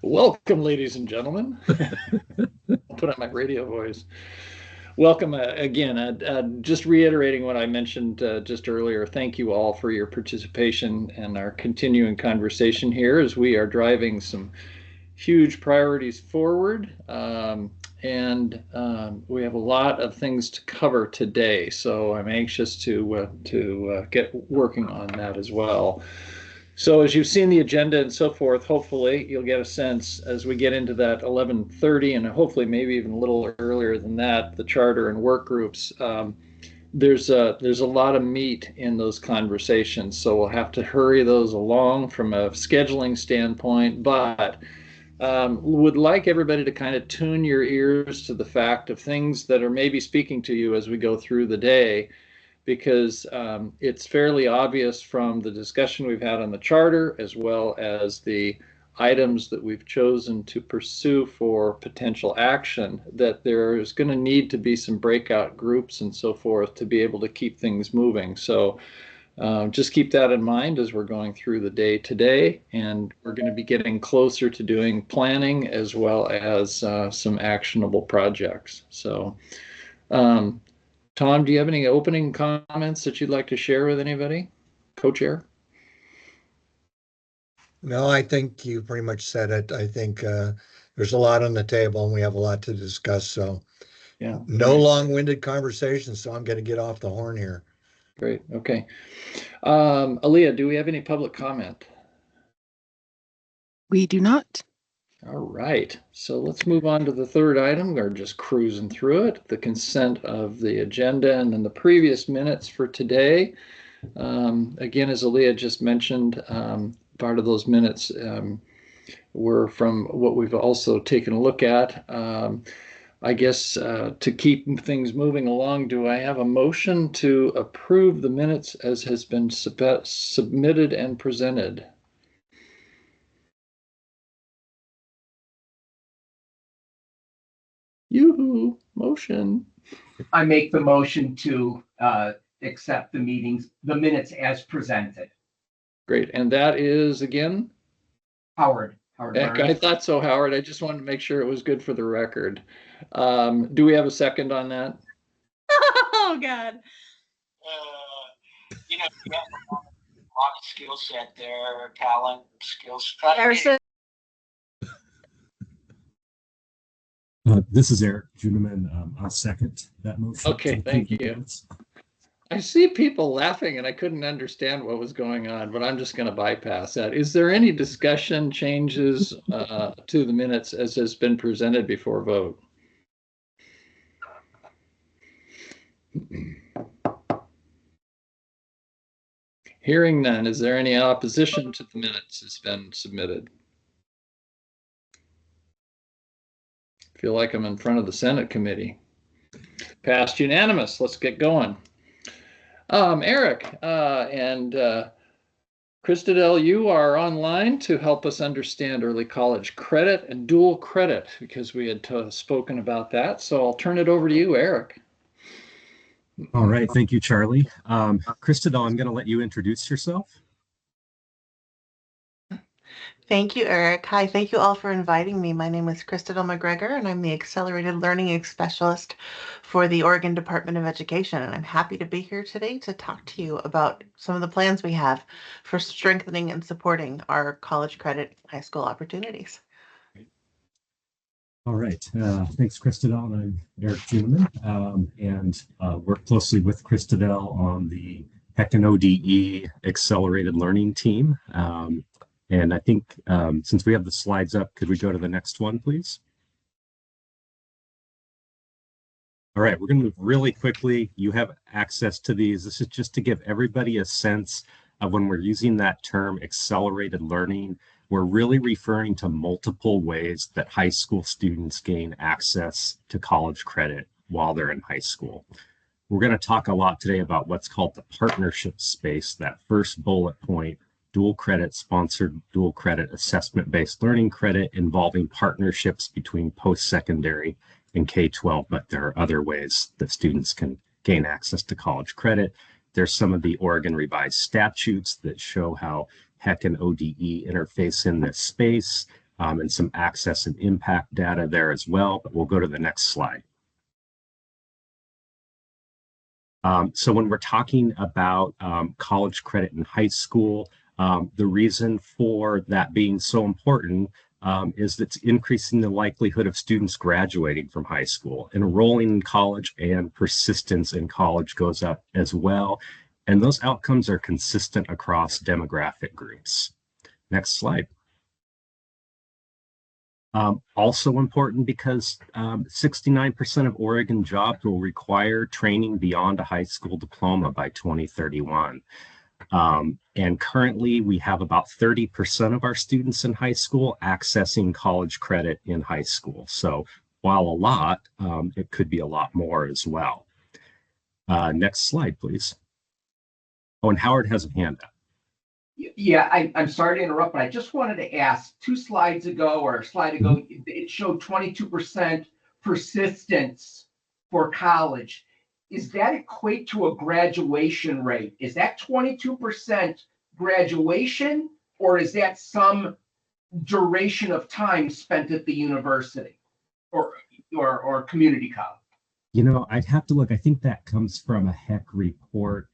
Welcome, ladies and gentlemen. I'll put on my radio voice. Welcome again. Just reiterating what I mentioned just earlier. Thank you all for your participation and our continuing conversation here as we are driving some huge priorities forward. We have a lot of things to cover today, so I'm anxious to get working on that as well. So as you've seen the agenda and so forth, hopefully you'll get a sense as we get into that 11:30 and hopefully maybe even a little earlier than that, the charter and work groups. There's a lot of meat in those conversations, so we'll have to hurry those along from a scheduling standpoint, but would like everybody to kind of tune your ears to the fact of things that are maybe speaking to you as we go through the day, because it's fairly obvious from the discussion we've had on the charter as well as the items that we've chosen to pursue for potential action that there is going to need to be some breakout groups and so forth to be able to keep things moving. So just keep that in mind as we're going through the day today, and we're going to be getting closer to doing planning as well as some actionable projects. So Tom, do you have any opening comments that you'd like to share with anybody? Co-chair? No, I think you pretty much said it. I think there's a lot on the table and we have a lot to discuss. So yeah, no long-winded conversation. So I'm going to get off the horn here. Great. Okay. Aaliyah, do we have any public comment? We do not. All right. So let's move on to the third item. We're just cruising through it. The consent of the agenda and then the previous minutes for today. Again, as Aaliyah just mentioned, part of those minutes were from what we've also taken a look at. I guess to keep things moving along, do I have a motion to approve the minutes as has been submitted and presented? Yoo-hoo, motion. I make the motion to accept the minutes as presented. Great, and that is again? Howard I thought so, Howard. I just wanted to make sure it was good for the record. Do we have a second on that? Oh, God. You have a lot of skill set there, talent, skills. This is Eric Juneman. I'll second that motion. Okay, thank you. I see people laughing and I couldn't understand what was going on, but I'm just going to bypass that. Is there any discussion changes to the minutes as has been presented before vote? Hearing none, is there any opposition to the minutes that's been submitted? I feel like I'm in front of the Senate committee. Passed unanimous. Let's get going. Eric and Christadel, you are online to help us understand early college credit and dual credit because we had spoken about that. So I'll turn it over to you, Eric. All right. Thank you, Charlie. Christadel, I'm going to let you introduce yourself. Thank you, Eric. Hi, thank you all for inviting me. My name is Christadel McGregor, and I'm the Accelerated Learning Specialist for the Oregon Department of Education. And I'm happy to be here today to talk to you about some of the plans we have for strengthening and supporting our college credit high school opportunities. All right. Thanks, Christadel. I'm Eric Juneman, and work closely with Christadel on the HEC and ODE Accelerated Learning team. And I think since we have the slides up, could we go to the next one, please? All right, we're going to move really quickly. You have access to these. This is just to give everybody a sense of when we're using that term accelerated learning, we're really referring to multiple ways that high school students gain access to college credit while they're in high school. We're going to talk a lot today about what's called the partnership space, that first bullet point. Dual credit sponsored, dual credit assessment-based learning credit involving partnerships between post-secondary and K-12, but there are other ways that students can gain access to college credit. There's some of the Oregon revised statutes that show how HEC and ODE interface in this space, and some access and impact data there as well. But we'll go to the next slide. So when we're talking about college credit in high school, the reason for that being so important is that it's increasing the likelihood of students graduating from high school. Enrolling in college and persistence in college goes up as well. And those outcomes are consistent across demographic groups. Next slide. Also important because 69% of Oregon jobs will require training beyond a high school diploma by 2031. And currently we have about 30% of our students in high school accessing college credit in high school. So while a lot, it could be a lot more as well. Next slide, please. Oh, and Howard has a hand up. Yeah, I'm sorry to interrupt, but I just wanted to ask, 2 slides ago or a slide ago, it showed 22% persistence for college. Is that equate to a graduation rate? Is that 22% graduation, or is that some duration of time spent at the university or community college? You know, I'd have to look. I think that comes from a HEC report,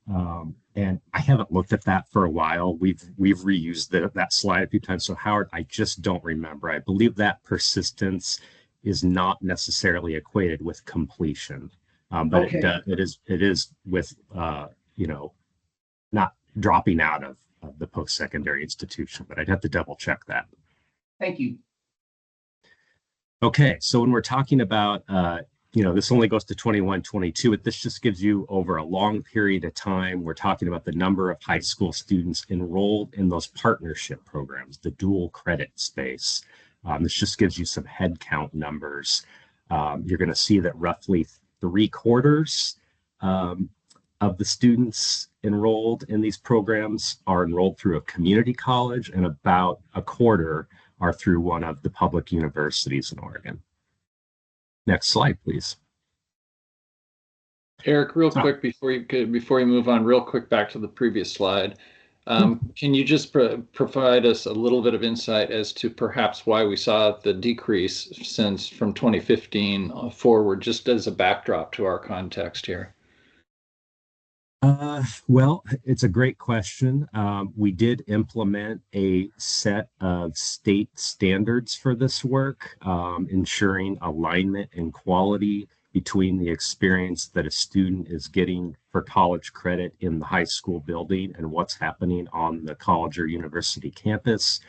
and I haven't looked at that for a while. We've reused that slide a few times. So Howard, I just don't remember. I believe that persistence is not necessarily equated with completion, but Okay. it is with you know, not dropping out of the post-secondary institution. But I'd have to double check that. Thank you. Okay, so when we're talking about you know, this only goes to 21, 22, but this just gives you over a long period of time. We're talking about the number of high school students enrolled in those partnership programs, the dual credit space. This just gives you some head count numbers. You're going to see that roughly 3/4 of the students enrolled in these programs are enrolled through a community college, and about 1/4 are through one of the public universities in Oregon. Next slide, please. Eric, real quick before you move on, real quick back to the previous slide. Can you just provide us a little bit of insight as to perhaps why we saw the decrease since from 2015 forward, just as a backdrop to our context here? Well, it's a great question. We did implement a set of state standards for this work, ensuring alignment and quality between the experience that a student is getting for college credit in the high school building and what's happening on the college or university campus.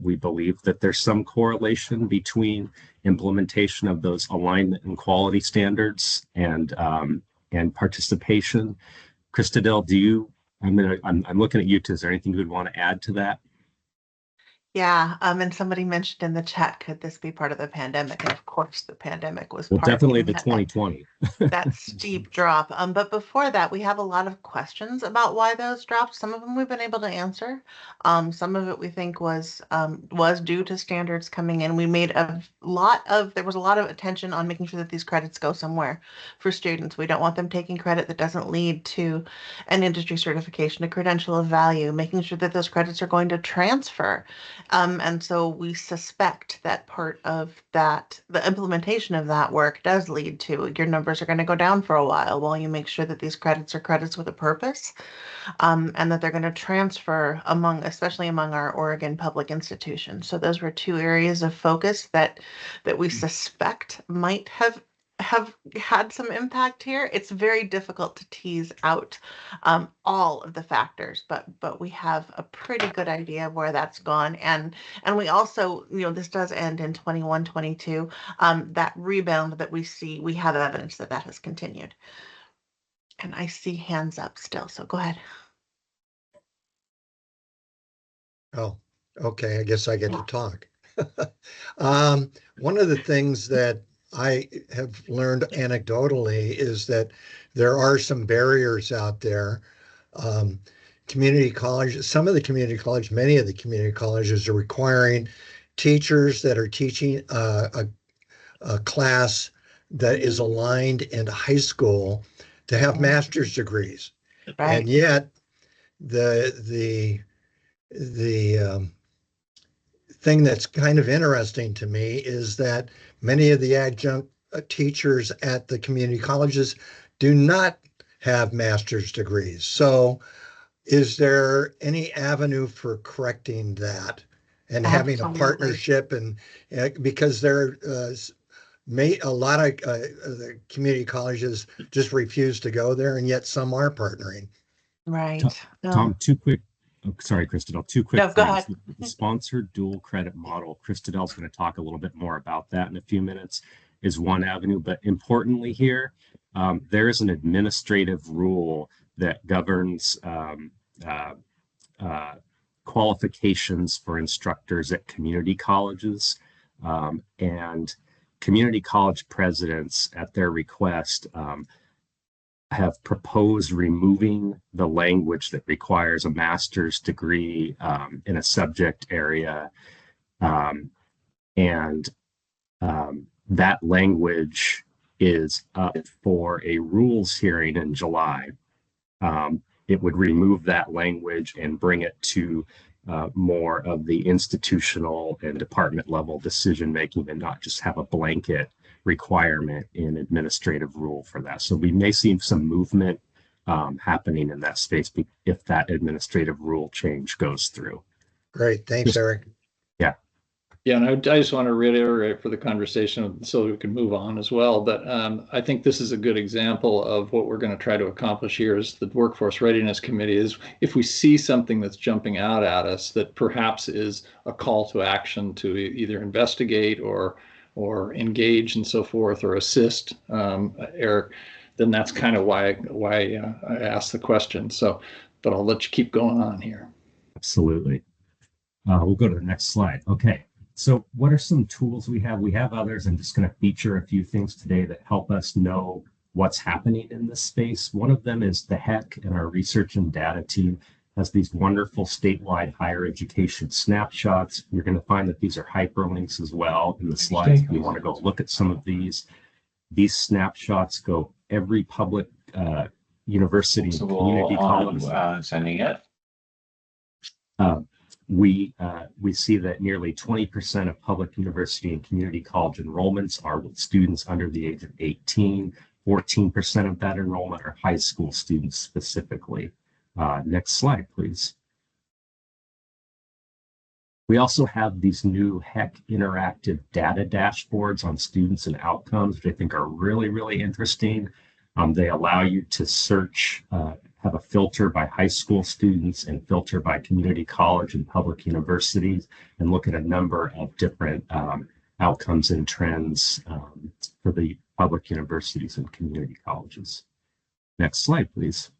We believe that there's some correlation between implementation of those alignment and quality standards and participation. Christadel, I'm looking at you too. Is there anything you would want to add to that? Yeah, and somebody mentioned in the chat, could this be part of the pandemic? And of course, the pandemic was Well, part definitely in the that. 2020. That steep drop. But before that, we have a lot of questions about why those dropped. Some of them we've been able to answer. Some of it we think was due to standards coming in. We made there was a lot of attention on making sure that these credits go somewhere for students. We don't want them taking credit that doesn't lead to an industry certification, a credential of value, making sure that those credits are going to transfer. And so we suspect that part of that, the implementation of that work does lead to your numbers are going to go down for a while you make sure that these credits are credits with a purpose, and that they're going to transfer especially among our Oregon public institutions. So those were 2 areas of focus that we suspect might have had some impact here. It's very difficult to tease out all of the factors, but we have a pretty good idea of where that's gone. And we also, this does end in 21, 22. That rebound that we see, we have evidence that has continued. And I see hands up still, so go ahead. Oh, okay. I guess I get to talk. One of the things that I have learned anecdotally is that there are some barriers out there. Community colleges, many of the community colleges are requiring teachers that are teaching a class that is aligned in high school to have master's degrees. Right. And yet the the thing that's kind of interesting to me is that many of the adjunct teachers at the community colleges do not have master's degrees. So is there any avenue for correcting that and having a Absolutely. partnership? And because there a lot of the community colleges just refuse to go there, and yet some are partnering. Right. Tom, two quick, oh, sorry, Christadel, two quick No, go things. ahead. The sponsored dual credit model, Christadel's going to talk a little bit more about that in a few minutes, is one avenue. But importantly here, there is an administrative rule that governs qualifications for instructors at community colleges. And community college presidents, at their request, have proposed removing the language that requires a master's degree in a subject area. And that language is up for a rules hearing in July. It would remove that language and bring it to more of the institutional and department level decision making, and not just have a blanket requirement in administrative rule for that. So we may see some movement happening in that space if that administrative rule change goes through. Great. Thanks, Eric. Yeah. Yeah, and I just want to reiterate for the conversation so we can move on as well. But I think this is a good example of what we're going to try to accomplish here as the Workforce Readiness Committee is if we see something that's jumping out at us that perhaps is a call to action to either investigate or engage and so forth, or assist, Eric, then that's kind of why I asked the question. So, but I'll let you keep going on here. Absolutely. We'll go to the next slide. Okay. So what are some tools we have? We have others. I'm just going to feature a few things today that help us know what's happening in this space. One of them is the HEC, and our research and data team has these wonderful statewide higher education snapshots. You're going to find that these are hyperlinks as well in the slides. If you want to go look at some of these snapshots go every public university and community college. Sending it. We see that nearly 20% of public university and community college enrollments are with students under the age of 18. 14% of that enrollment are high school students specifically. Next slide, please. We also have these new HEC interactive data dashboards on students and outcomes, which I think are really, really interesting. They allow you to search, have a filter by high school students and filter by community college and public universities, and look at a number of different outcomes and trends for the public universities and community colleges. Next slide, please.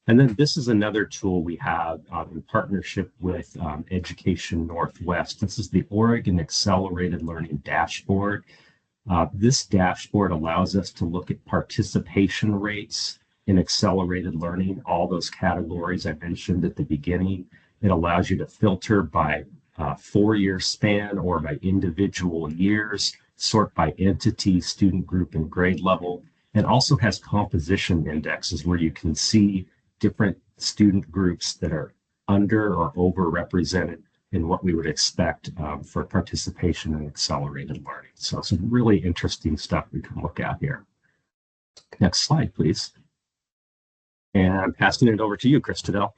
And then this is another tool we have in partnership with Education Northwest. This is the Oregon Accelerated Learning Dashboard. This dashboard allows us to look at participation rates in accelerated learning, all those categories I mentioned at the beginning. It allows you to filter by 4-year span or by individual years, sort by entity, student group, and grade level, and also has composition indexes where you can see different student groups that are under or overrepresented in what we would expect for participation in accelerated learning. So some really interesting stuff we can look at here. Next slide, please. And I'm passing it over to you, Christadel.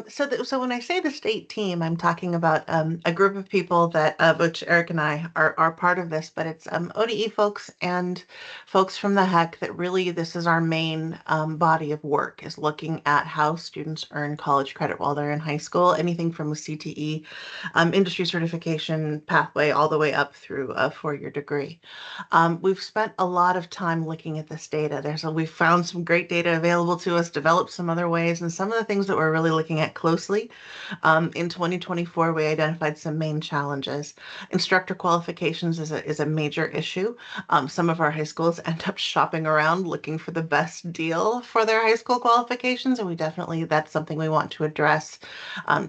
So when I say the state team, I'm talking about a group of people that, which Eric and I are part of this, but it's ODE folks and folks from the HEC that really, this is our main body of work, is looking at how students earn college credit while they're in high school, anything from a CTE industry certification pathway all the way up through a 4-year degree. We've spent a lot of time looking at this data. We've found some great data available to us, developed some other ways, and some of the things that we're really looking at closely. In 2024, we identified some main challenges. Instructor qualifications is a major issue. Some of our high schools end up shopping around looking for the best deal for their high school qualifications, and that's something we want to address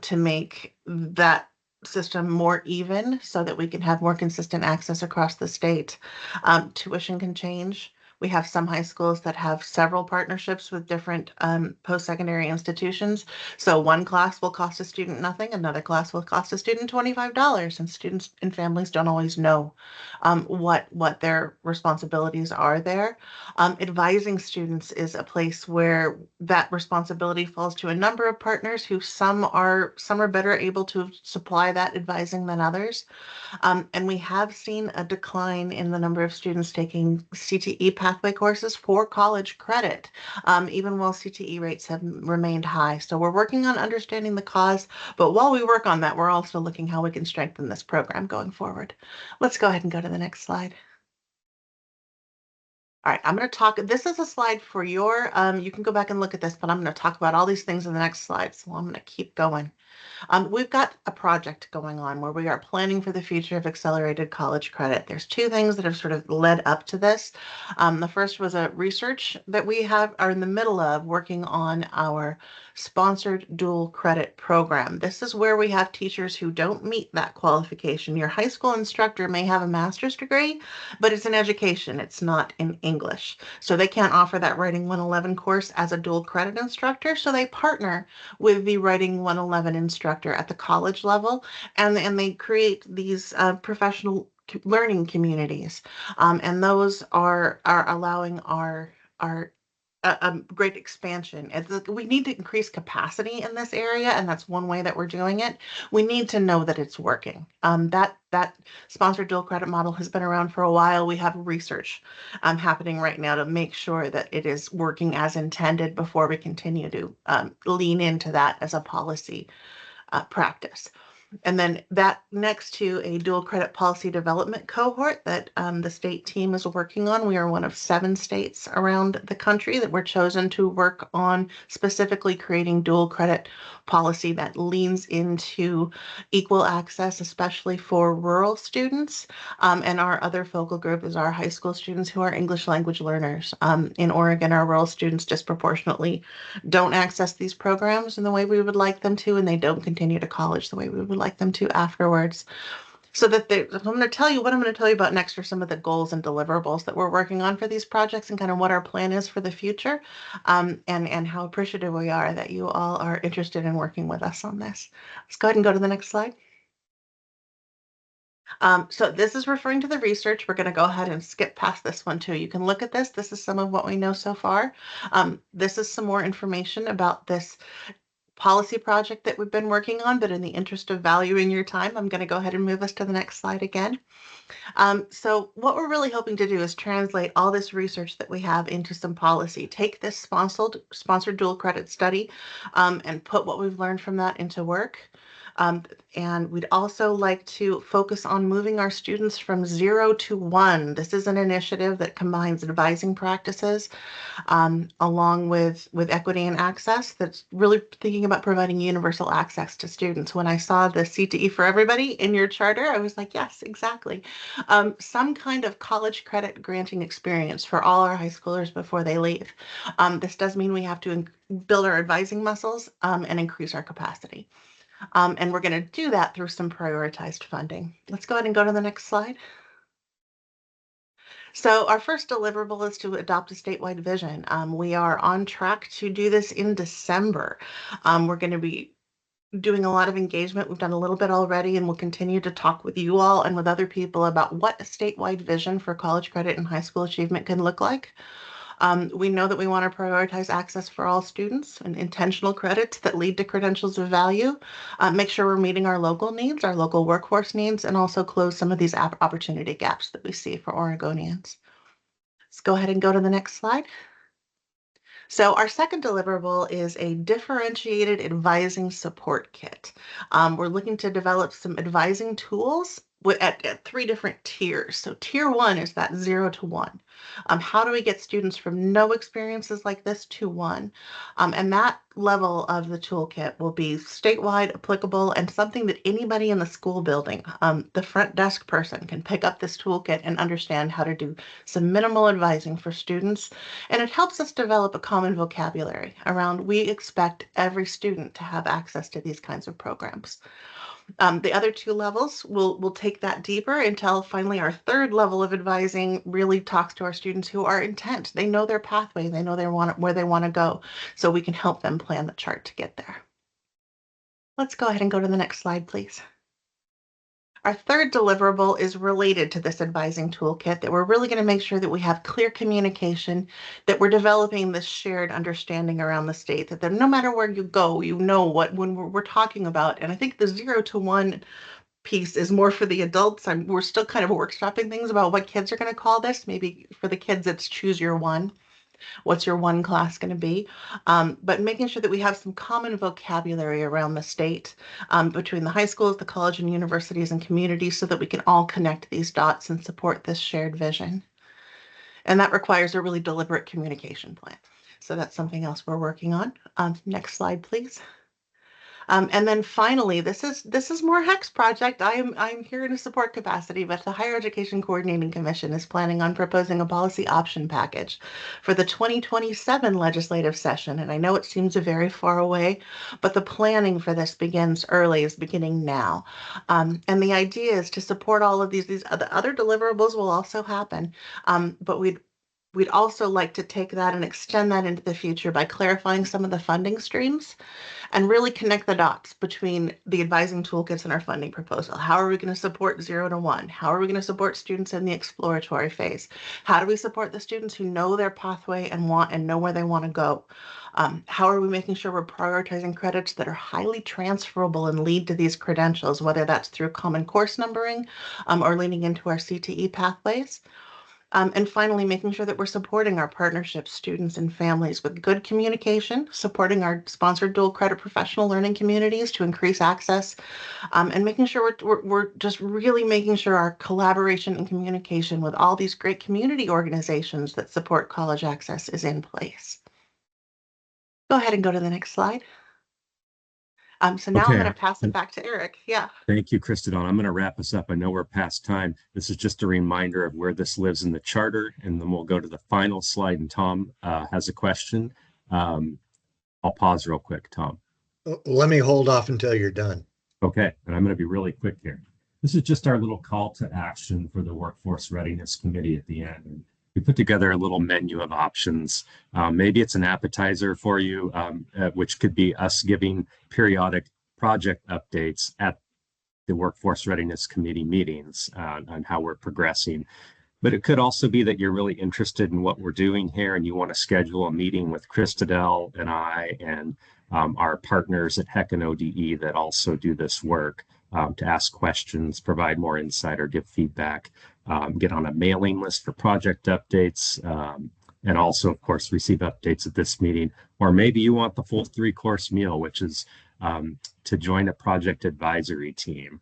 to make that system more even so that we can have more consistent access across the state. Tuition can change We have some high schools that have several partnerships with different post-secondary institutions. So one class will cost a student nothing, another class will cost a student $25, and students and families don't always know what their responsibilities are there. Advising students is a place where that responsibility falls to a number of partners who some are better able to supply that advising than others. And we have seen a decline in the number of students taking CTE pathway courses for college credit, even while CTE rates have remained high. So we're working on understanding the cause, but while we work on that, we're also looking how we can strengthen this program going forward. Let's go ahead and go to the next slide. All right, I'm going to talk, this is a slide for your, you can go back and look at this, but I'm going to talk about all these things in the next slide. So I'm going to keep going. We've got a project going on where we are planning for the future of accelerated college credit. There's two things that have sort of led up to this. The first was a research that we are in the middle of working on our sponsored dual credit program. This is where we have teachers who don't meet that qualification. Your high school instructor may have a master's degree, but it's in education. It's not in English. So they can't offer that Writing 111 course as a dual credit instructor. So they partner with the Writing 111 instructor at the college level, and they create these professional learning communities, and those are allowing our great expansion. We need to increase capacity in this area, and that's one way that we're doing it. We need to know that it's working. That sponsored dual credit model has been around for a while. We have research happening right now to make sure that it is working as intended before we continue to lean into that as a policy practice. And then that next to a dual credit policy development cohort that the state team is working on. We are one of 7 states around the country that were chosen to work on specifically creating dual credit policy that leans into equal access, especially for rural students. And our other focal group is our high school students who are English language learners. In Oregon, our rural students disproportionately don't access these programs in the way we would like them to, and they don't continue to college the way we would like them to afterwards. So that I'm going to tell you what I'm going to tell you about next are some of the goals and deliverables that we're working on for these projects and kind of what our plan is for the future, and how appreciative we are that you all are interested in working with us on this. Let's go ahead and go to the next slide. So this is referring to the research. We're going to go ahead and skip past this one too. You can look at this. This is some of what we know so far. This is some more information about this policy project that we've been working on, but in the interest of valuing your time, I'm going to go ahead and move us to the next slide again. So what we're really hoping to do is translate all this research that we have into some policy, take this sponsored dual credit study, and put what we've learned from that into work. And we'd also like to focus on moving our students from 0 to 1. This is an initiative that combines advising practices along with equity and access, that's really thinking about providing universal access to students. When I saw the CTE for everybody in your charter, I was like, yes, exactly. Some kind of college credit granting experience for all our high schoolers before they leave. This does mean we have to build our advising muscles and increase our capacity. And we're going to do that through some prioritized funding. Let's go ahead and go to the next slide. So our first deliverable is to adopt a statewide vision. We are on track to do this in December. We're going to be doing a lot of engagement. We've done a little bit already, and we'll continue to talk with you all and with other people about what a statewide vision for college credit and high school achievement can look like. We know that we want to prioritize access for all students and intentional credits that lead to credentials of value, make sure we're meeting our local needs, our local workforce needs, and also close some of these opportunity gaps that we see for Oregonians. Let's go ahead and go to the next slide. So our second deliverable is a differentiated advising support kit. We're looking to develop some advising tools at 3 different tiers. So tier 1 is that 0 to 1. How do we get students from no experiences like this to 1? And that level of the toolkit will be statewide, applicable, and something that anybody in the school building, the front desk person, can pick up this toolkit and understand how to do some minimal advising for students. And it helps us develop a common vocabulary around we expect every student to have access to these kinds of programs. The other two levels will take that deeper until finally our third level of advising really talks to our students who are intent. They know their pathway, they know where they want to go, so we can help them plan the chart to get there. Let's go ahead and go to the next slide, please. Our third deliverable is related to this advising toolkit, that we're really going to make sure that we have clear communication, that we're developing this shared understanding around the state, that no matter where you go, you know what when we're talking about. And I think the 0 to 1 piece is more for the adults. We're still kind of workshopping things about what kids are going to call this. Maybe for the kids, it's choose your one. What's your one class going to be? But making sure that we have some common vocabulary around the state, between the high schools, the college and universities and communities, so that we can all connect these dots and support this shared vision. And that requires a really deliberate communication plan. So that's something else we're working on. Next slide, please. And then finally, this is more HEX project. I'm here in a support capacity, but the Higher Education Coordinating Commission is planning on proposing a policy option package for the 2027 legislative session. And I know it seems very far away, but the planning for this begins early, is beginning now. And the idea is to support all of these other deliverables will also happen, but we'd also like to take that and extend that into the future by clarifying some of the funding streams and really connect the dots between the advising toolkits and our funding proposal. How are we going to support 0 to 1? How are we going to support students in the exploratory phase? How do we support the students who know their pathway and know where they want to go? How are we making sure we're prioritizing credits that are highly transferable and lead to these credentials, whether that's through common course numbering, or leaning into our CTE pathways? And finally, making sure that we're supporting our partnerships, students and families with good communication, supporting our sponsored dual credit professional learning communities to increase access, and making sure we're just really making sure our collaboration and communication with all these great community organizations that support college access is in place. Go ahead and go to the next slide. So now I'm going to pass it back to Eric. Yeah. Thank you, Krista. I'm going to wrap us up. I know we're past time. This is just a reminder of where this lives in the charter, and then we'll go to the final slide. And Tom has a question. I'll pause real quick, Tom. Let me hold off until you're done. Okay, and I'm going to be really quick here. This is just our little call to action for the Workforce Readiness Committee at the end. And we put together a little menu of options. Maybe it's an appetizer for you, which could be us giving periodic project updates at the Workforce Readiness Committee meetings on how we're progressing. But it could also be that you're really interested in what we're doing here and you want to schedule a meeting with Christadel and I and our partners at HEC and ODE that also do this work to ask questions, provide more insight or give feedback, get on a mailing list for project updates, and also, of course, receive updates at this meeting. Or maybe you want the full 3-course meal, which is to join a project advisory team.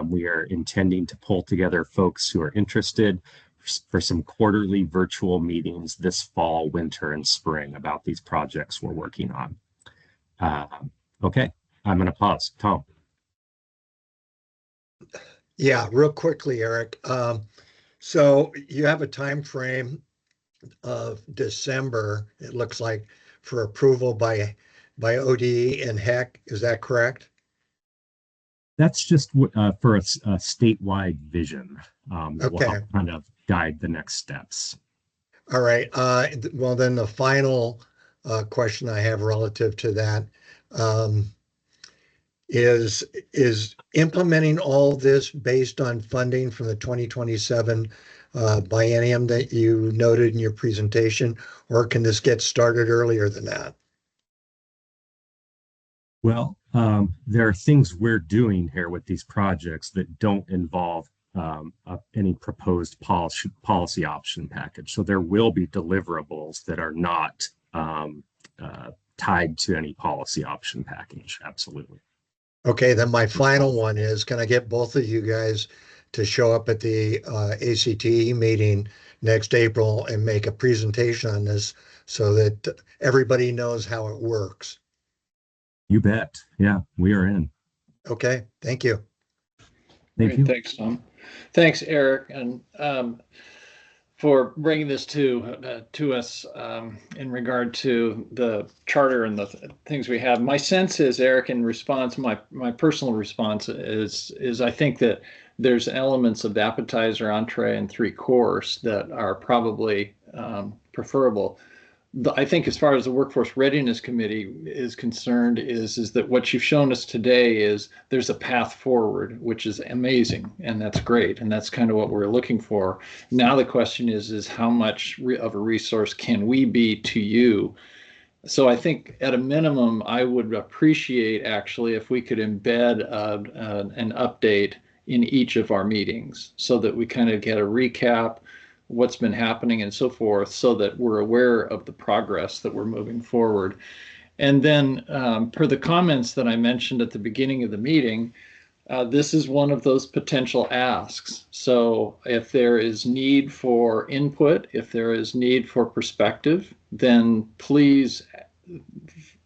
We are intending to pull together folks who are interested for some quarterly virtual meetings this fall, winter, and spring about these projects we're working on. Okay, I'm going to pause. Tom. Yeah, real quickly, Eric. So you have a time frame of December, it looks like, for approval by ODE and HEC. Is that correct? That's just for a statewide vision. That will help kind of guide the next steps. All right. Well, then the final question I have relative to that is implementing all this based on funding from the 2027 biennium that you noted in your presentation, or can this get started earlier than that? Well, there are things we're doing here with these projects that don't involve any proposed policy option package. So there will be deliverables that are not tied to any policy option package. Absolutely. Okay, then my final one is, can I get both of you guys to show up at the ACTE meeting next April and make a presentation on this so that everybody knows how it works? You bet. Yeah, we are in. Okay, thank you. Thank you. Thanks, Tom. Thanks, Eric. And for bringing this to us in regard to the charter and the things we have. My sense is, Eric, in response, my personal response is I think that there's elements of appetizer, entree, and three course that are probably preferable. I think as far as the Workforce Readiness Committee is concerned, is that what you've shown us today is there's a path forward, which is amazing, and that's great, and that's kind of what we're looking for. Now the question is how much of a resource can we be to you? So I think at a minimum, I would appreciate actually if we could embed an update in each of our meetings so that we kind of get a recap, what's been happening and so forth, so that we're aware of the progress that we're moving forward. And then per the comments that I mentioned at the beginning of the meeting, this is one of those potential asks. So if there is need for input, if there is need for perspective, then please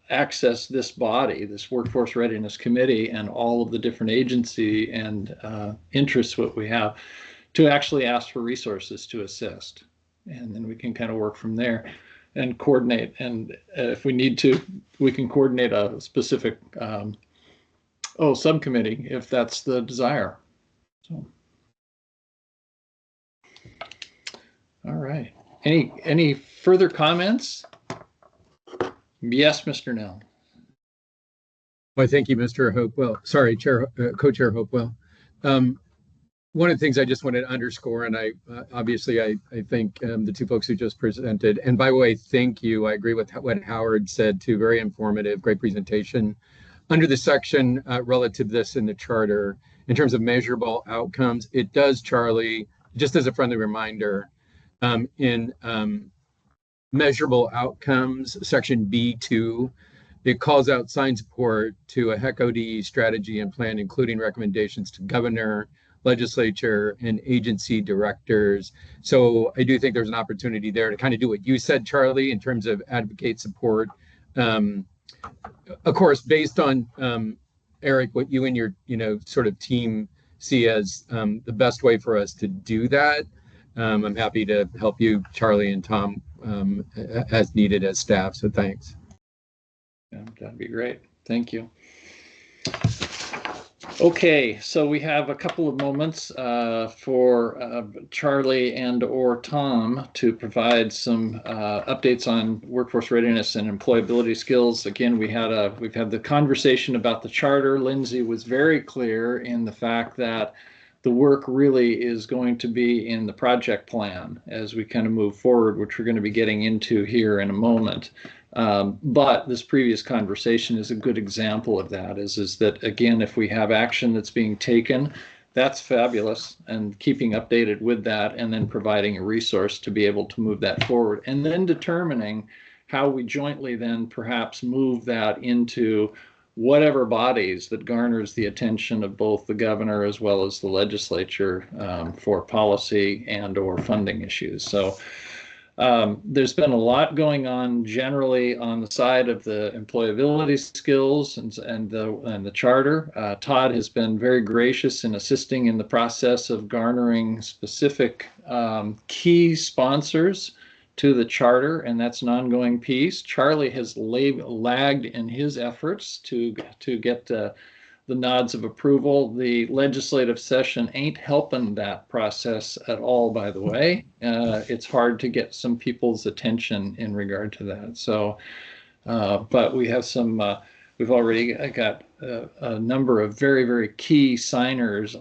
access this body, this Workforce Readiness Committee, and all of the different agency and interests that we have, to actually ask for resources to assist. And then we can kind of work from there and coordinate. And if we need to, we can coordinate a specific subcommittee if that's the desire. So, all right. Any further comments? Yes, Mr. Nell. Well, thank you, Mr. Hopewell. Sorry, Co-Chair Hopewell. One of the things I just wanted to underscore, and I think the two folks who just presented, and by the way, thank you. I agree with what Howard said too. Very informative, great presentation. Under the section relative to this in the charter, in terms of measurable outcomes, it does, Charlie, just as a friendly reminder, in measurable outcomes, section B2, it calls out sign support to a HEC-OD strategy and plan, including recommendations to governor, legislature, and agency directors. So I do think there's an opportunity there to kind of do what you said, Charlie, in terms of advocate support. Of course, based on Eric, what you and your sort of team see as the best way for us to do that. I'm happy to help you, Charlie and Tom, as needed as staff. So thanks. Yeah, that'd be great. Thank you. Okay, so we have a couple of moments for Charlie and or Tom to provide some updates on workforce readiness and employability skills. Again, we've had the conversation about the charter. Lindsay was very clear in the fact that the work really is going to be in the project plan as we kind of move forward, which we're going to be getting into here in a moment. But this previous conversation is a good example of that, is that, again, if we have action that's being taken, that's fabulous, and keeping updated with that, and then providing a resource to be able to move that forward, and then determining how we jointly then perhaps move that into whatever bodies that garners the attention of both the governor as well as the legislature for policy and or funding issues. So there's been a lot going on generally on the side of the employability skills and the charter. Todd has been very gracious in assisting in the process of garnering specific key sponsors to the charter, and that's an ongoing piece. Charlie has lagged in his efforts to get the nods of approval. The legislative session ain't helping that process at all, by the way. It's hard to get some people's attention in regard to that. So, but we have some, we've already got a number of very, very key signers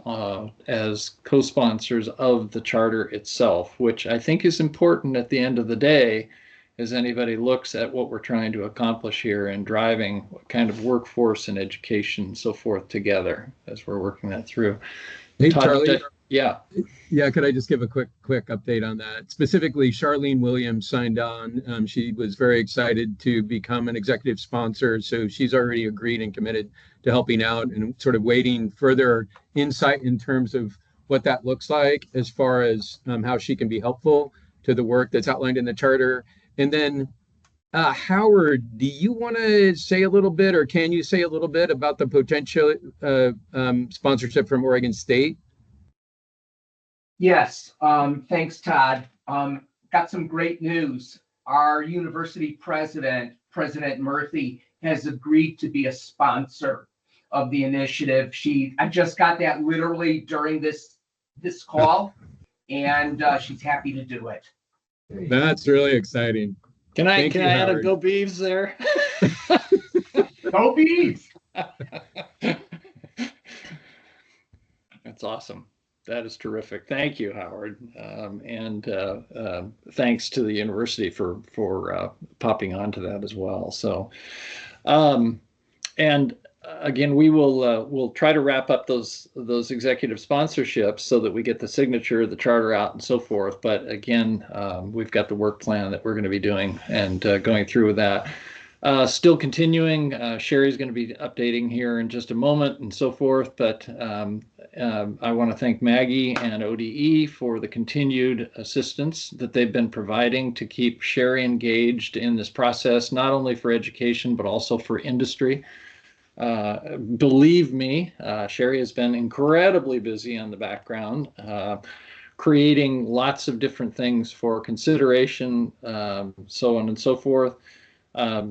as co-sponsors of the charter itself, which I think is important at the end of the day, as anybody looks at what we're trying to accomplish here and driving what kind of workforce and education and so forth together as we're working that through. Hey, Todd, Charlie. Yeah. Could I just give a quick update on that? Specifically, Charlene Williams signed on. She was very excited to become an executive sponsor. So she's already agreed and committed to helping out and sort of waiting further insight in terms of what that looks like as far as how she can be helpful to the work that's outlined in the charter. And then Howard, do you want to say a little bit, or can you say a little bit about the potential sponsorship from Oregon State? Yes, thanks, Todd. Got some great news. Our university president, President Murphy, has agreed to be a sponsor of the initiative. I just got that literally during this call, and she's happy to do it. That's really exciting. Can I Thank you, add a Howard. go Beavs there? Go Bees! That's awesome. That is terrific. Thank you, Howard, and thanks to the university for popping onto that as well. So, and again, we'll try to wrap up those executive sponsorships so that we get the signature, the charter out, and so forth. But again, we've got the work plan that we're going to be doing and going through with that. Still continuing. Sherry's going to be updating here in just a moment and so forth. But I want to thank Maggie and ODE for the continued assistance that they've been providing to keep Sherry engaged in this process, not only for education, but also for industry. Believe me, Sherry has been incredibly busy in the background, creating lots of different things for consideration, so on and so forth.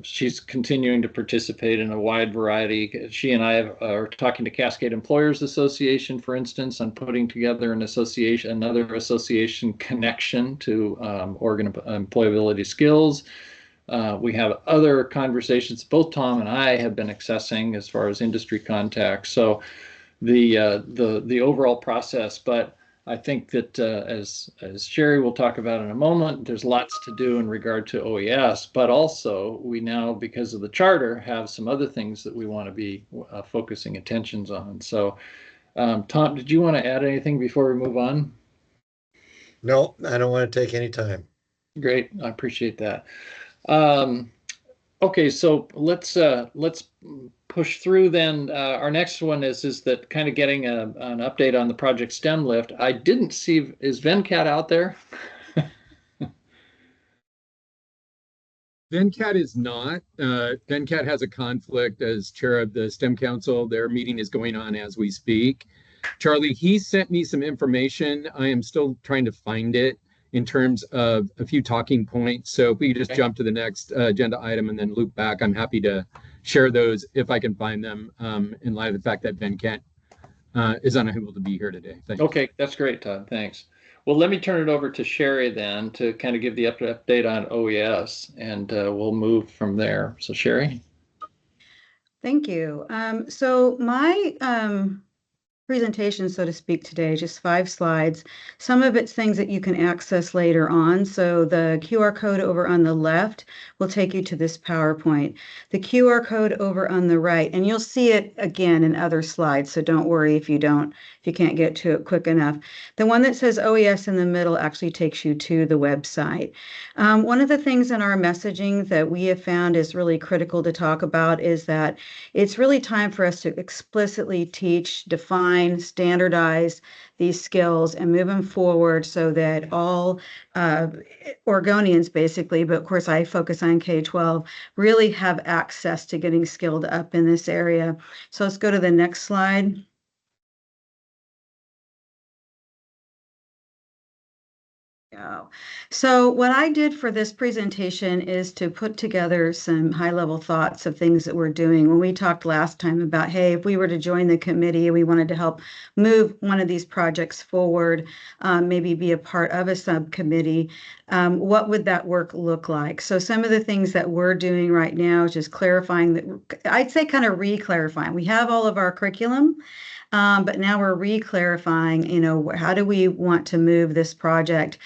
She's continuing to participate in a wide variety. She and I are talking to Cascade Employers Association, for instance, on putting together another association connection to Oregon employability skills. We have other conversations both Tom and I have been accessing as far as industry contacts. So the overall process, but I think that as Sherry will talk about in a moment, there's lots to do in regard to OES, but also we now, because of the charter, have some other things that we want to be focusing attentions on. So Tom, did you want to add anything before we move on? No, I don't want to take any time. Great, I appreciate that. Okay, so let's push through then. Our next one is that kind of getting an update on the Project STEM lift. I didn't see, is Venkat out there? Venkat is not. Venkat has a conflict as chair of the STEM Council. Their meeting is going on as we speak. Charlie, he sent me some information. I am still trying to find it in terms of a few talking points. So if we could just jump to the next agenda item and then loop back, I'm happy to share those if I can find them in light of the fact that Venkat is unable to be here today. Thanks. Okay, that's great, Todd. Thanks. Well, let me turn it over to Sherry then to kind of give the update on OES, and we'll move from there. So Sherry. Thank you. So my presentation, so to speak, today, just 5 slides. Some of it's things that you can access later on. So the QR code over on the left will take you to this PowerPoint. The QR code over on the right, and you'll see it again in other slides, so don't worry if you can't get to it quick enough. The one that says OES in the middle actually takes you to the website. One of the things in our messaging that we have found is really critical to talk about is that it's really time for us to explicitly teach, define, standardize these skills and move them forward so that all Oregonians basically, but of course I focus on K-12, really have access to getting skilled up in this area. So let's go to the next slide. So what I did for this presentation is to put together some high-level thoughts of things that we're doing. When we talked last time about, hey, if we were to join the committee, we wanted to help move one of these projects forward, maybe be a part of a subcommittee, what would that work look like? So some of the things that we're doing right now is just clarifying that, I'd say kind of re-clarifying. We have all of our curriculum, but now we're re-clarifying, how do we want to move this project?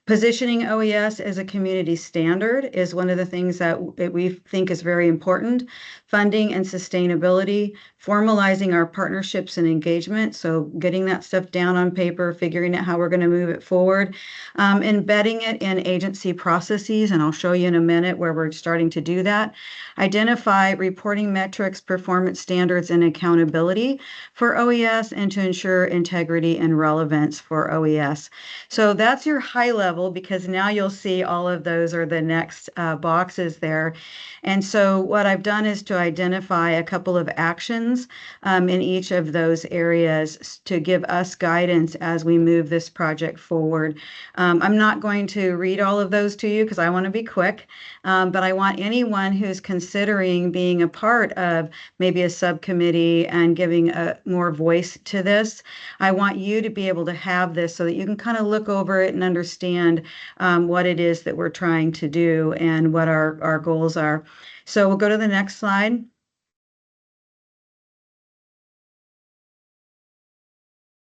Positioning OES as a community standard is one of the things that we think is very important. Funding and sustainability, formalizing our partnerships and engagement, so getting that stuff down on paper, figuring out how we're going to move it forward, embedding it in agency processes, and I'll show you in a minute where we're starting to do that. Identify reporting metrics, performance standards, and accountability for OES, and to ensure integrity and relevance for OES. So that's your high level level because now you'll see all of those are the next boxes there. And so what I've done is to identify a couple of actions in each of those areas to give us guidance as we move this project forward. I'm not going to read all of those to you because I want to be quick, but I want anyone who's considering being a part of maybe a subcommittee and giving more voice to this, I want you to be able to have this so that you can kind of look over it and understand what it is that we're trying to do and what our goals are. So we'll go to the next slide.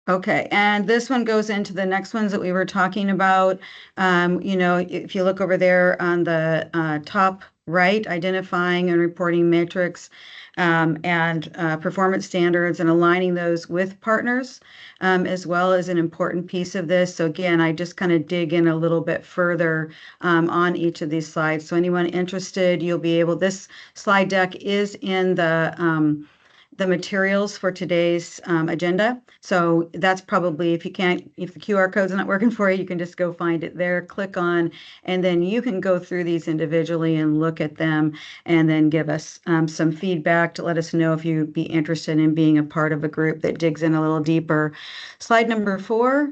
Okay, and this one goes into the next ones that we were talking about. If you look over there on the top right, identifying and reporting metrics and performance standards and aligning those with partners as well as an important piece of this. So again, I just kind of dig in a little bit further on each of these slides. So anyone interested, you'll be able, this slide deck is in the materials for today's agenda. So that's probably, if the QR code's not working for you, you can just go find it there, click on, and then you can go through these individually and look at them and then give us some feedback to let us know if you'd be interested in being a part of a group that digs in a little deeper. Slide number 4.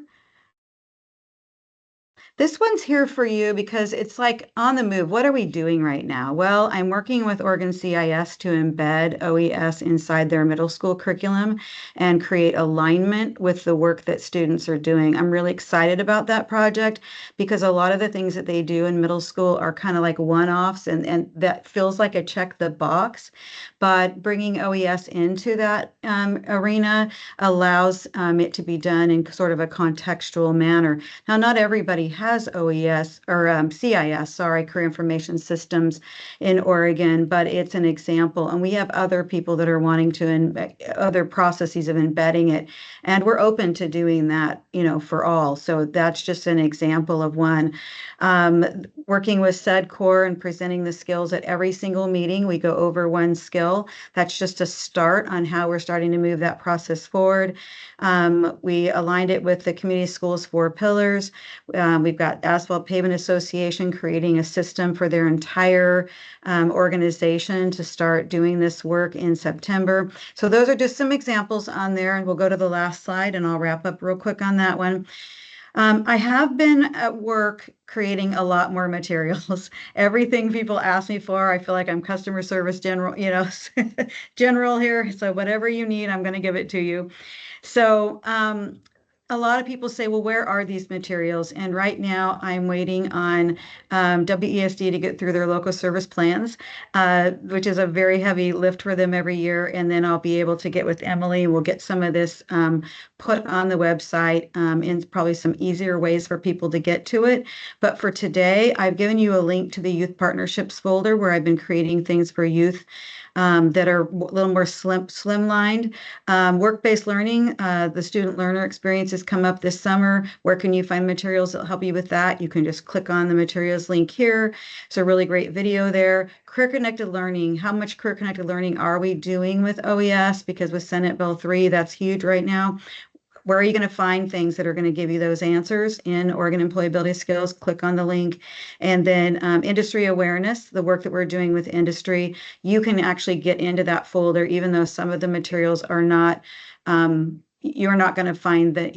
This one's here for you because it's like on the move. What are we doing right now? Well, I'm working with Oregon CIS to embed OES inside their middle school curriculum and create alignment with the work that students are doing. I'm really excited about that project because a lot of the things that they do in middle school are kind of like one-offs and that feels like a check the box. But bringing OES into that arena allows it to be done in sort of a contextual manner. Now, not everybody has OES or CIS, Career Information Systems in Oregon, but it's an example. And we have other people that are wanting to, other processes of embedding it. And we're open to doing that, for all. So that's just an example of one. Working with SEDCOR and presenting the skills at every single meeting, we go over one skill. That's just a start on how we're starting to move that process forward. We aligned it with the community schools 4 pillars. We've got Asphalt Pavement Association creating a system for their entire organization to start doing this work in September. So those are just some examples on there, and we'll go to the last slide and I'll wrap up real quick on that one. I have been at work creating a lot more materials. Everything people ask me for, I feel like I'm customer service general, general here. So whatever you need, I'm going to give it to you. So a lot of people say, well, where are these materials? And right now I'm waiting on WESD to get through their local service plans, which is a very heavy lift for them every year. And then I'll be able to get with Emily. We'll get some of this put on the website in probably some easier ways for people to get to it. But for today, I've given you a link to the Youth Partnerships folder where I've been creating things for youth that are a little more slimlined. Work-based learning, the student learner experience has come up this summer. Where can you find materials that help you with that? You can just click on the materials link here. It's a really great video there. Career-connected learning. How much career-connected learning are we doing with OES? Because with Senate Bill 3, that's huge right now. Where are you going to find things that are going to give you those answers in Oregon Employability Skills? Click on the link. And then industry awareness, the work that we're doing with industry, you can actually get into that folder, even though some of the materials are not, you're not going to find that,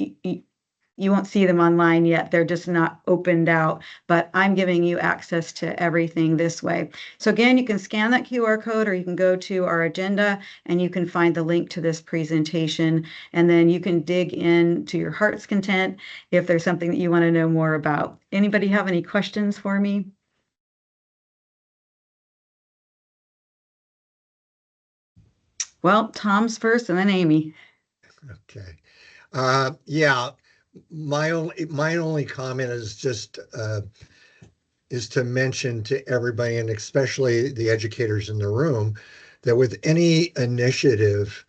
you won't see them online yet. They're just not opened out, but I'm giving you access to everything this way. So again, you can scan that QR code or you can go to our agenda and you can find the link to this presentation. And then you can dig in to your heart's content if there's something that you want to know more about. Anybody have any questions for me? Well, Tom's first and then Amy. Okay. Yeah. My only comment is just is to mention to everybody, and especially the educators in the room, that with any initiative,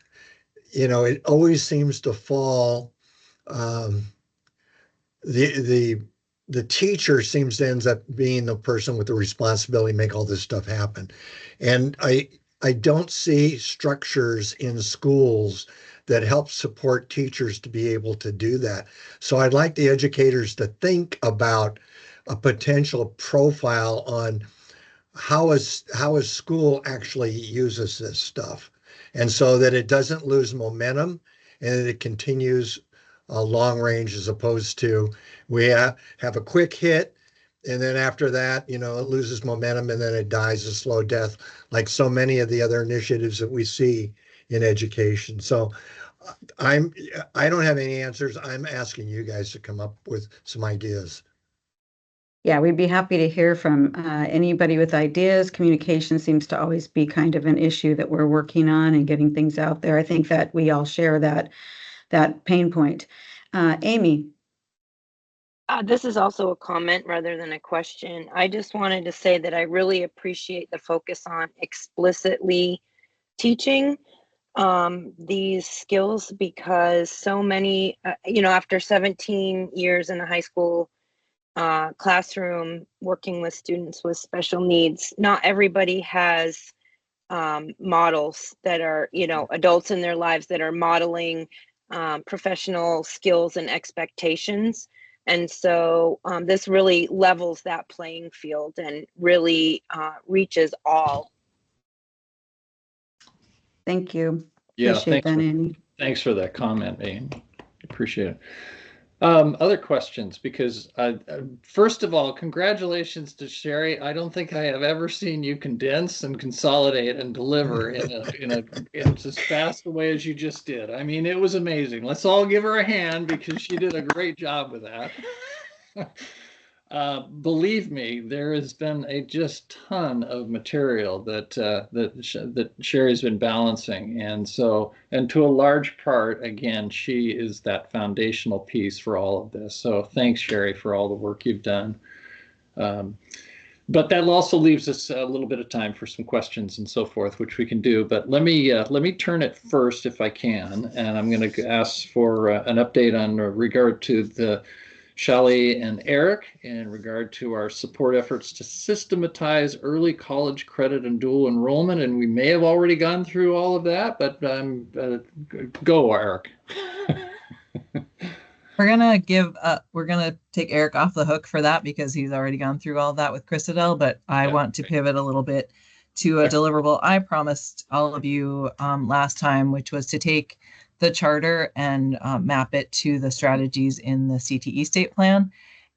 it always seems to fall. The teacher seems to ends up being the person with the responsibility to make all this stuff happen, and I don't see structures in schools that help support teachers to be able to do that. So I'd like the educators to think about a potential profile on how a school actually uses this stuff, and so that it doesn't lose momentum and that it continues long range, as opposed to we have a quick hit and then after that, it loses momentum and then it dies a slow death, like so many of the other initiatives that we see in education. So I don't have any answers. I'm asking you guys to come up with some ideas. Yeah, we'd be happy to hear from anybody with ideas. Communication seems to always be kind of an issue that we're working on and getting things out there. I think that we all share that pain point. Amy. This is also a comment rather than a question. I just wanted to say that I really appreciate the focus on explicitly teaching these skills, because so many, after 17 years in a high school classroom working with students with special needs, not everybody has models that are, adults in their lives that are modeling professional skills and expectations. And so this really levels that playing field and really reaches all. Thank you. Yeah, appreciate that, Annie. Thanks for that comment, Amy. Appreciate it. Other questions, because first of all, congratulations to Sherry. I don't think I have ever seen you condense and consolidate and deliver in as fast a way as you just did. I mean, it was amazing. Let's all give her a hand, because she did a great job with that. Believe me, there has been a just ton of material that Sherry's been balancing, and to a large part, again, she is that foundational piece for all of this. So thanks, Sherry, for all the work you've done. But that also leaves us a little bit of time for some questions and so forth, which we can do. But let me turn it first, if I can, and I'm going to ask for an update on regard to the Shelley and Eric in regard to our support efforts to systematize early college credit and dual enrollment. And we may have already gone through all of that, but go, Eric. We're gonna take Eric off the hook for that, because he's already gone through all that with Christadel, but I want to pivot a little bit to a deliverable I promised all of you last time, which was to take the charter and map it to the strategies in the CTE state plan.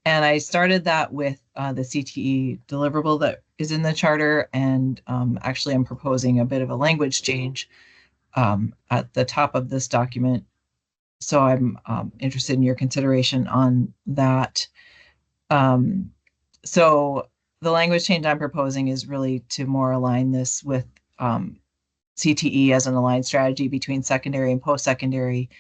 And I started that with the CTE deliverable that is in the charter. And actually, I'm proposing a bit of a language change at the top of this document. So I'm interested in your consideration on that. So the language change I'm proposing is really to more align this with CTE as an aligned strategy between secondary and post-secondary,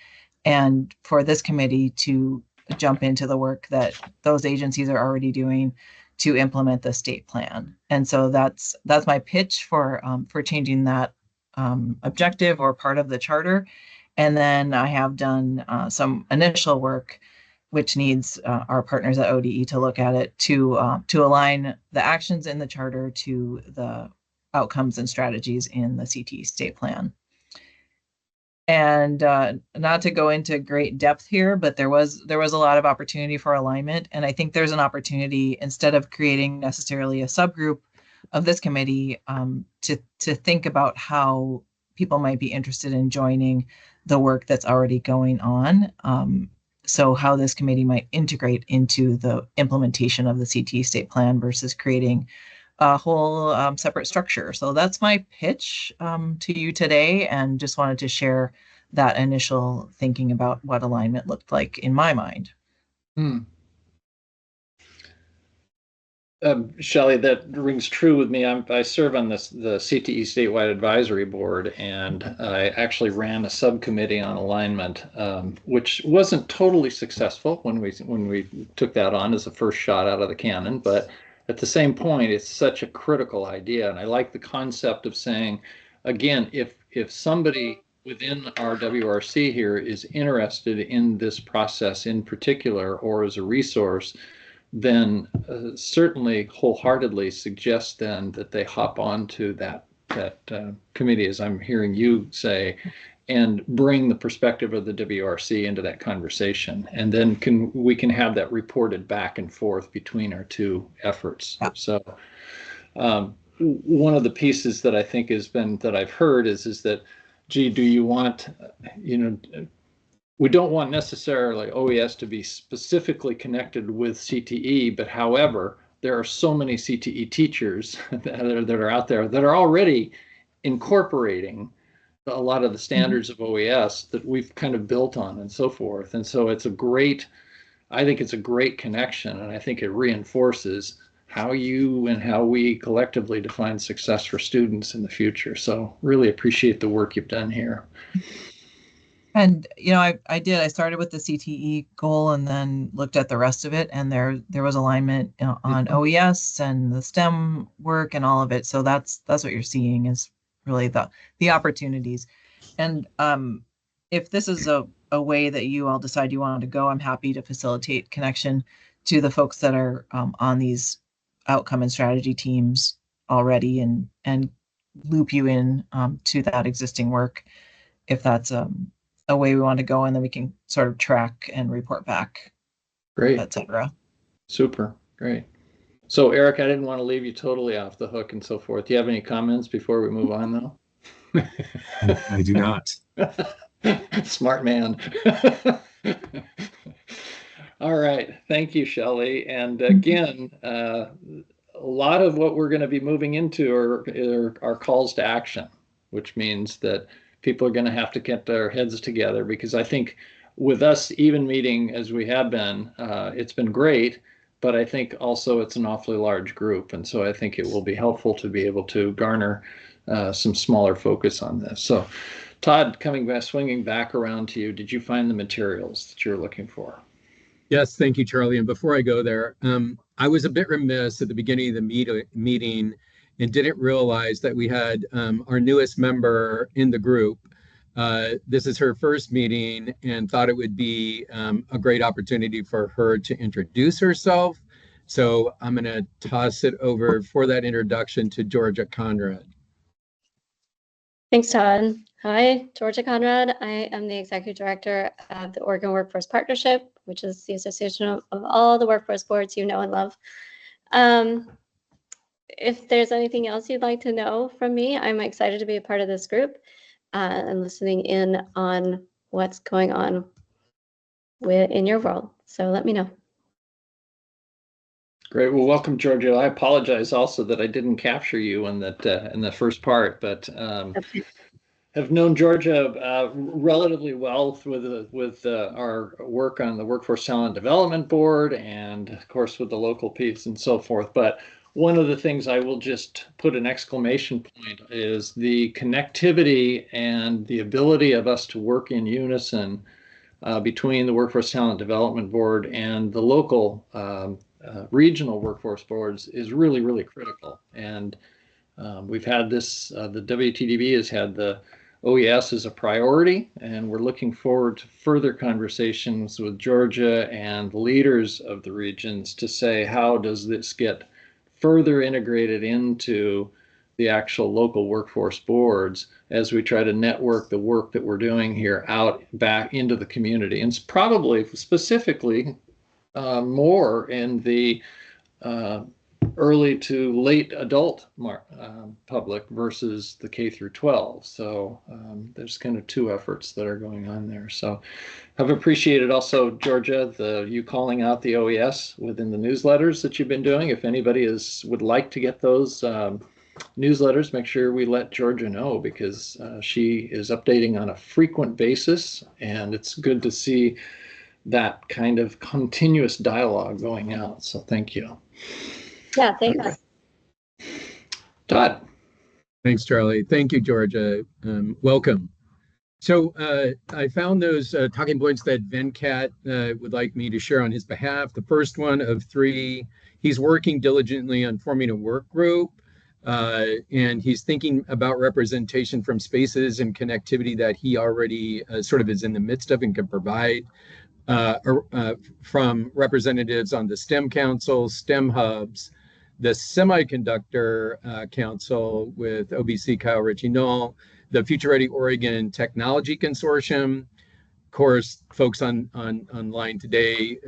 and for this committee to jump into the work that those agencies are already doing to implement the state plan. And so that's my pitch for changing that objective or part of the charter. And then I have done some initial work, which needs our partners at ODE to look at it to align the actions in the charter to the outcomes and strategies in the CTE state plan. And not to go into great depth here, but there was a lot of opportunity for alignment. And I think there's an opportunity, instead of creating necessarily a subgroup of this committee, to think about how people might be interested in joining the work that's already going on. So how this committee might integrate into the implementation of the CTE state plan versus creating a whole separate structure. So that's my pitch to you today, and just wanted to share that initial thinking about what alignment looked like in my mind. Shelley, that rings true with me. I serve on the CTE statewide advisory board, and I actually ran a subcommittee on alignment, which wasn't totally successful when we took that on as a first shot out of the cannon. But at the same point, it's such a critical idea, and I like the concept of saying, again, if somebody within our WRC here is interested in this process in particular, or as a resource, then certainly wholeheartedly suggest then that they hop onto that committee, as I'm hearing you say, and bring the perspective of the WRC into that conversation, and then we can have that reported back and forth between our two efforts. Yeah. So one of the pieces that I think that I've heard is that, gee, do you want, we don't want necessarily OES to be specifically connected with CTE, but however, there are so many CTE teachers that are out there that are already incorporating a lot of the standards of OES that we've kind of built on and so forth. And so I think it's a great connection, and I think it reinforces how you and how we collectively define success for students in the future. So really appreciate the work you've done here. And, I started with the CTE goal and then looked at the rest of it, and there was alignment on OES and the STEM work and all of it. So that's what you're seeing is really the opportunities. And if this is a way that you all decide you wanted to go, I'm happy to facilitate connection to the folks that are on these outcome and strategy teams already, and loop you in to that existing work if that's a way we want to go, and then we can sort of track and report back. Great. Etc. Super. Great. So Eric, I didn't want to leave you totally off the hook and so forth. Do you have any comments before we move on, though? I do not. Smart man. All right. Thank you, Shelley. And again, a lot of what we're going to be moving into are calls to action, which means that people are going to have to get their heads together, because I think with us even meeting as we have been, it's been great, but I think also it's an awfully large group. And so I think it will be helpful to be able to garner some smaller focus on this. So Todd, swinging back around to you, did you find the materials that you're looking for? Yes, thank you, Charlie. And before I go there, I was a bit remiss at the beginning of the meeting and didn't realize that we had our newest member in the group. This is her first meeting, and thought it would be a great opportunity for her to introduce herself. So I'm going to toss it over for that introduction to Georgia Conrad. Thanks, Todd. Hi, Georgia Conrad. I am the Executive Director of the Oregon Workforce Partnership, which is the association of all the workforce boards you know and love. If there's anything else you'd like to know from me, I'm excited to be a part of this group and listening in on what's going on in your world. So let me know. Great. Well, welcome, Georgia. I apologize also that I didn't capture you in the first part, but have known Georgia relatively well with our work on the Workforce Talent Development Board, and of course with the local piece and so forth. But one of the things I will just put an exclamation point is the connectivity and the ability of us to work in unison between the Workforce Talent Development Board and the local regional workforce boards is really, really critical. And we've had this, the WTDB has had the OES as a priority, and we're looking forward to further conversations with Georgia and leaders of the regions to say, how does this get further integrated into the actual local workforce boards as we try to network the work that we're doing here out back into the community, and probably specifically more in the early to late adult public versus the K through 12. So there's kind of two efforts that are going on there. So I've appreciated also, Georgia, you calling out the OES within the newsletters that you've been doing. If anybody would like to get those newsletters, make sure we let Georgia know, because she is updating on a frequent basis, and it's good to see that kind of continuous dialogue going out. So thank you. Yeah, thanks. Todd. Thanks, Charlie. Thank you, Georgia. Welcome. So I found those talking points that Venkat would like me to share on his behalf. The first one of three, he's working diligently on forming a work group, and he's thinking about representation from spaces and connectivity that he already sort of is in the midst of and can provide, from representatives on the STEM Council, STEM hubs, the Semiconductor Council with OBC Kyle Ritchie Knoll, the Future Ready Oregon Technology Consortium, of course, folks online today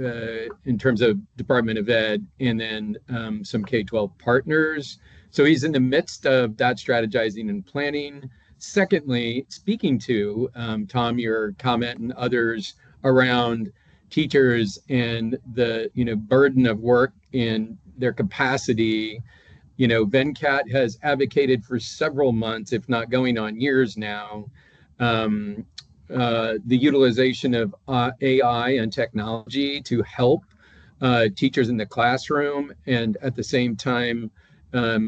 in terms of Department of Ed, and then some K-12 partners. So he's in the midst of that strategizing and planning. Secondly, speaking to Tom, your comment and others around teachers and the burden of work and their capacity, Venkat has advocated for several months, if not going on years now, the utilization of AI and technology to help teachers in the classroom, and at the same time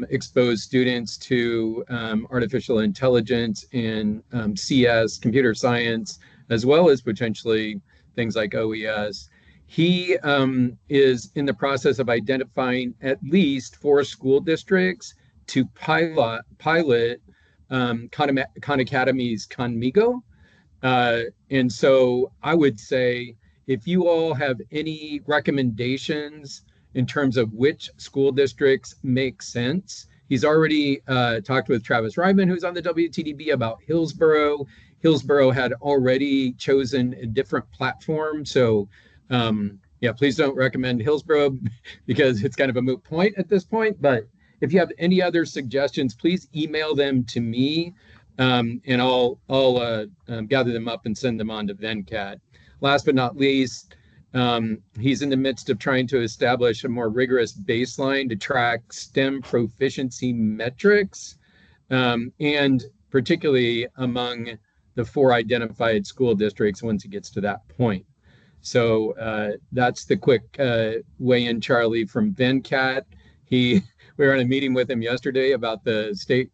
expose students to artificial intelligence and CS, computer science, as well as potentially things like OES. He is in the process of identifying at least 4 school districts to pilot Khan Academy's Conmigo. And so I would say, if you all have any recommendations in terms of which school districts make sense, he's already talked with Travis Ryman, who's on the WTDB, about Hillsborough. Hillsborough had already chosen a different platform. So yeah, please don't recommend Hillsborough because it's kind of a moot point at this point. But if you have any other suggestions, please email them to me. And I'll gather them up and send them on to Venkat. Last but not least, he's in the midst of trying to establish a more rigorous baseline to track STEM proficiency metrics, and particularly among the 4 identified school districts once he gets to that point. So that's the quick weigh in, Charlie, from Venkat. We were in a meeting with him yesterday about the state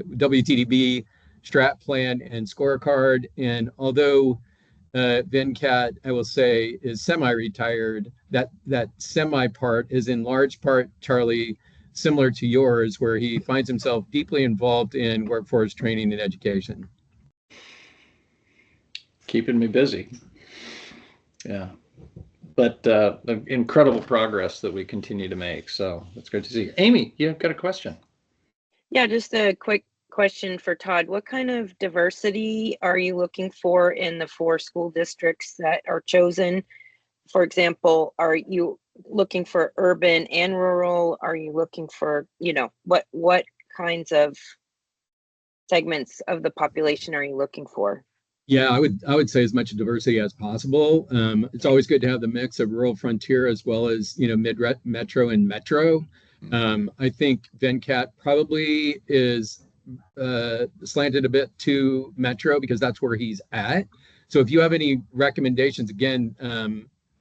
WTDB strat plan and scorecard. And although Venkat, I will say, is semi-retired, that semi part is in large part, Charlie, similar to yours, where he finds himself deeply involved in workforce training and education. Keeping me busy. Yeah. But incredible progress that we continue to make. So it's good to see. Amy, you've got a question. Yeah, just a quick question for Todd. What kind of diversity are you looking for in the 4 school districts that are chosen? For example, are you looking for urban and rural? Are you looking for, what kinds of segments of the population are you looking for? Yeah, I would say as much diversity as possible. It's always good to have the mix of rural frontier as well as metro and metro. I think Venkat probably is slanted a bit to metro because that's where he's at. So if you have any recommendations, again,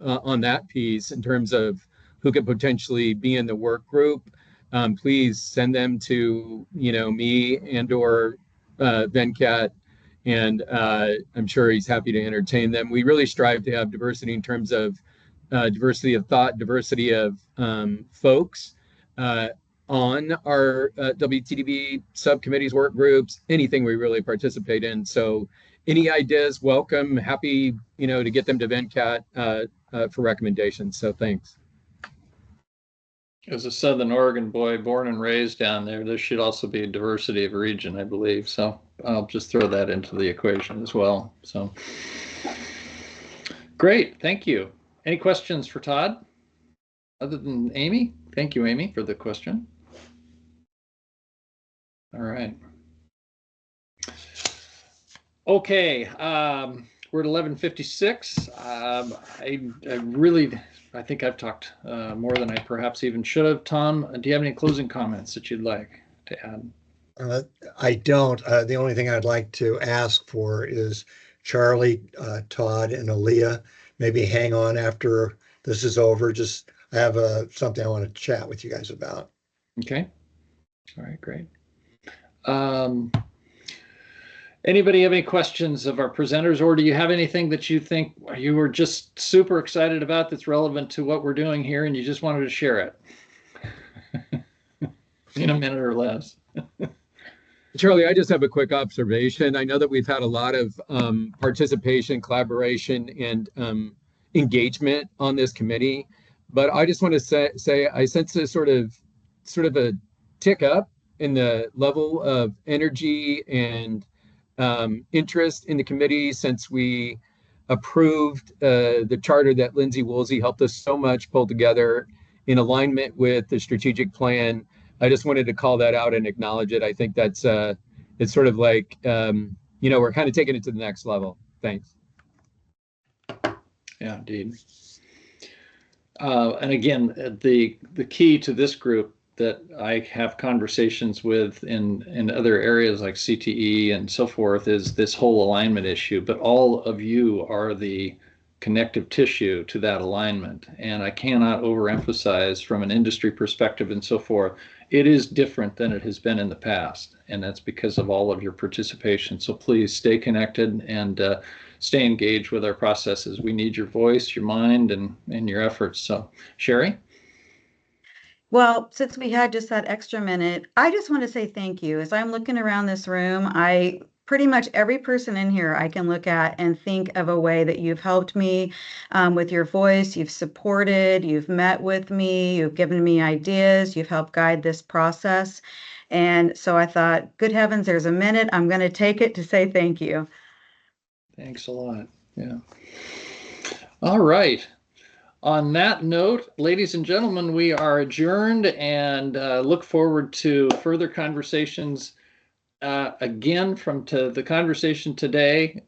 on that piece in terms of who could potentially be in the work group, please send them to me and or Venkat. And I'm sure he's happy to entertain them. We really strive to have diversity in terms of diversity of thought, diversity of folks on our WTDB subcommittees, work groups, anything we really participate in. So any ideas, welcome, happy, to get them to Venkat for recommendations. So thanks. As a Southern Oregon boy, born and raised down there should also be a diversity of region, I believe. So I'll just throw that into the equation as well. So great, thank you. Any questions for Todd other than Amy? Thank you, Amy, for the question. All right. Okay, we're at 11:56. I think I've talked more than I perhaps even should have. Tom, do you have any closing comments that you'd like to add? I don't. The only thing I'd like to ask for is Charlie, Todd, and Aaliyah, maybe hang on after this is over. Just I have something I want to chat with you guys about. Okay. All right, great. Anybody have any questions of our presenters, or do you have anything that you think you were just super excited about that's relevant to what we're doing here and you just wanted to share it in a minute or less? Charlie, I just have a quick observation. I know that we've had a lot of participation, collaboration, and engagement on this committee. But I just want to say I sense a sort of a tick up in the level of energy and interest in the committee since we approved the charter that Lindsay Woolsey helped us so much pull together in alignment with the strategic plan. I just wanted to call that out and acknowledge it. I think that's it's sort of like we're kind of taking it to the next level. Thanks. Yeah, indeed. And again, the key to this group that I have conversations with in other areas like CTE and so forth is this whole alignment issue. But all of you are the connective tissue to that alignment. And I cannot overemphasize from an industry perspective and so forth, it is different than it has been in the past. And that's because of all of your participation. So please stay connected and stay engaged with our processes. We need your voice, your mind, and your efforts. So, Sherry? Well, since we had just that extra minute, I just want to say thank you. As I'm looking around this room, I pretty much every person in here I can look at and think of a way that you've helped me with your voice, you've supported, you've met with me, you've given me ideas, you've helped guide this process. And so I thought, good heavens, there's a minute. I'm going to take it to say thank you. Thanks a lot. Yeah. All right. On that note, ladies and gentlemen, we are adjourned and look forward to further conversations. Again, from the conversation today,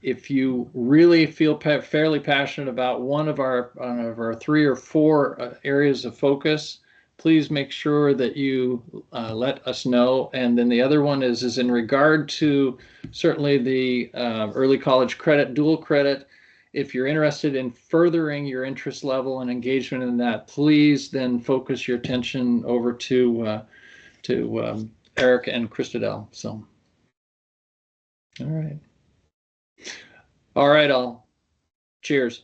if you really feel fairly passionate about one of our 3 or 4 areas of focus, please make sure that you let us know. And then the other one is in regard to certainly the early college credit, dual credit. If you're interested in furthering your interest level and engagement in that, please then focus your attention over to Eric and Christadel. So, all right. All right, all. Cheers.